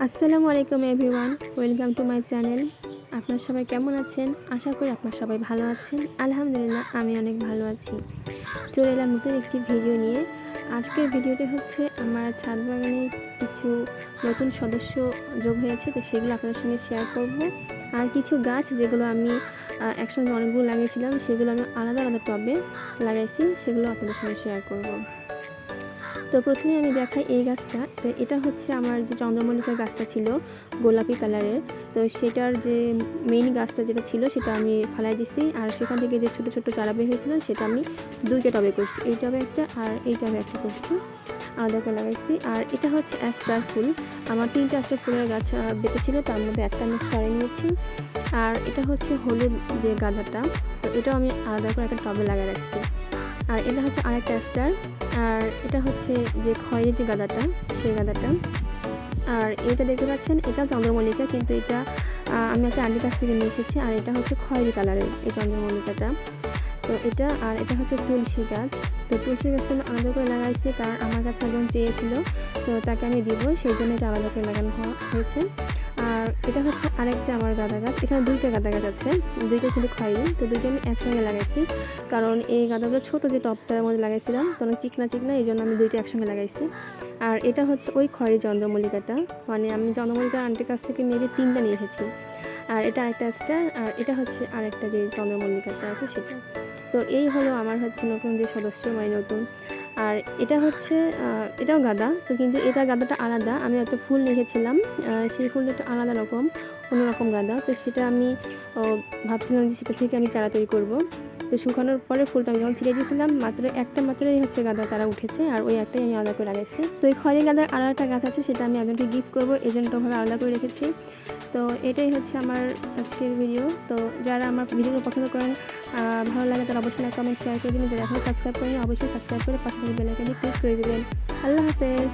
আসসালামু আলাইকুম everyone, welcome to my channel. আপনার সবাই কেমন আছেন? আশা করি আপনার সবাই ভালো আছেন। আলহামদুলিল্লাহ আমি অনেক ভালো আছি। চলে এলাম নতুন একটি ভিডিও নিয়ে। আজকের ভিডিওটি হচ্ছে আমার ছাদ বাগানে কিছু নতুন সদস্য যোগ হয়েছে, তো সেগুলো আপনাদের সঙ্গে শেয়ার করব। আর কিছু গাছ যেগুলো আমি একসঙ্গে অনেকগুলো লাগিয়েছিলাম, সেগুলো আমি আলাদা আলাদা টবে লাগাইছি, সেগুলো আপনাদের সঙ্গে শেয়ার করব। তো প্রথমে আমি দেখাই এই গাছটা। তো এটা হচ্ছে আমার যে চন্দ্রমল্লিকা গাছটা ছিল গোলাপি কালারের, তো সেটার যে মেইন গাছটা যেটা ছিল সেটা আমি ফালাই দিছি। আর সেখান থেকে যে ছোট ছোট চারা বের হয়েছিল সেটা আমি দুইটা টবে করছি, এই টবে একটা আর এই টবে একটা করছি, আলাদা করে লাগাইছি। আর এটা হচ্ছে অ্যাস্টার ফুল, আমার 3টা অ্যাস্টার ফুলের গাছ বেঁচে ছিল, তার মধ্যে একটা আমি সরিয়ে নিয়েছি। আর এটা হচ্ছে হলুদ যে গাঁদাটা, তো এটাও আমি আলাদা করে একটা টবে লাগিয়ে রাখছি। আর এটা হচ্ছে আরেকটা স্টার। আর এটা হচ্ছে যে খয়েরি যে গাঁদাটা, সেই গাঁদাটা। আর এটা দেখতে পাচ্ছেন, এটা চন্দ্রমল্লিকা, কিন্তু এটা আমি একটা আন্টির কাছ থেকে নিয়ে এসেছি। আর এটা হচ্ছে খয়েরি কালারের এই চন্দ্রমল্লিকাটা। তো এটা আর এটা হচ্ছে তুলসী গাছ। তো তুলসী গাছটা আমি আলাদা করে লাগাইছি, কারণ আমার কাছে একজন চেয়েছিল, তো তাকে আমি দিব, সেই জন্য এটা আলাদা করে লাগানো হয়েছে। আর এটা হচ্ছে আরেকটা আমার গাঁদা গাছ। এখানে দুইটা গাঁদা গাছ আছে, দুইটা কিন্তু খয়েরি, তো দুইটা আমি একসঙ্গে লাগাইছি, কারণ এই গাঁদাগুলো ছোটো যে টবটার মধ্যে লাগাইছিলাম তো অনেক চিকনা চিকনা, এই জন্য আমি দুইটা একসঙ্গে লাগাইছি। আর এটা হচ্ছে ওই খয়েরি চন্দ্রমল্লিকাটা, মানে আমি চন্দ্রমল্লিকা আন্টির কাছ থেকে মেবি 3টা নিয়ে এসেছি। আর এটা আরেকটা স্টার, আর এটা হচ্ছে আরেকটা যে চন্দ্রমল্লিকাটা আছে সেটা। তো এই হলো আমার হচ্ছে নতুন যে সদস্য, মানে নতুন। আর এটা হচ্ছে এটাও গাঁদা, তো কিন্তু এটা গাঁদাটা আলাদা। আমি একটা ফুল লিখেছিলাম, সেই ফুলটা একটু আলাদা রকম, অন্যরকম গাঁদা। তো সেটা আমি ভাবছিলাম যে সেটা থেকে আমি চারা তৈরি করব। তো শুকানোর পরে ফুলটা আমি যখন ছিঁড়ে দিয়েছিলাম, মাত্রই হচ্ছে গাঁদা চারা উঠেছে, আর ওই একটাই আমি আলাদা করে লাগাইছি। তো এই খয়েরি গাঁদার আরও একটা গাছ আছে, সেটা আমি একজনকে গিফট করবো, এই জন্য ওভাবে আলাদা করে রেখেছি। তো এটাই হচ্ছে আমার আজকের ভিডিও। তো যারা আমার ভিডিওগুলো পছন্দ করেন, ভালো লাগে, তারা অবশ্যই কমেন্ট শেয়ার করে দেবেন। যারা এখনও সাবস্ক্রাইব করেন, অবশ্যই সাবস্ক্রাইব করে পাশে বেল আইকনে ক্লিক করে দেবেন। আল্লাহ হাফেজ।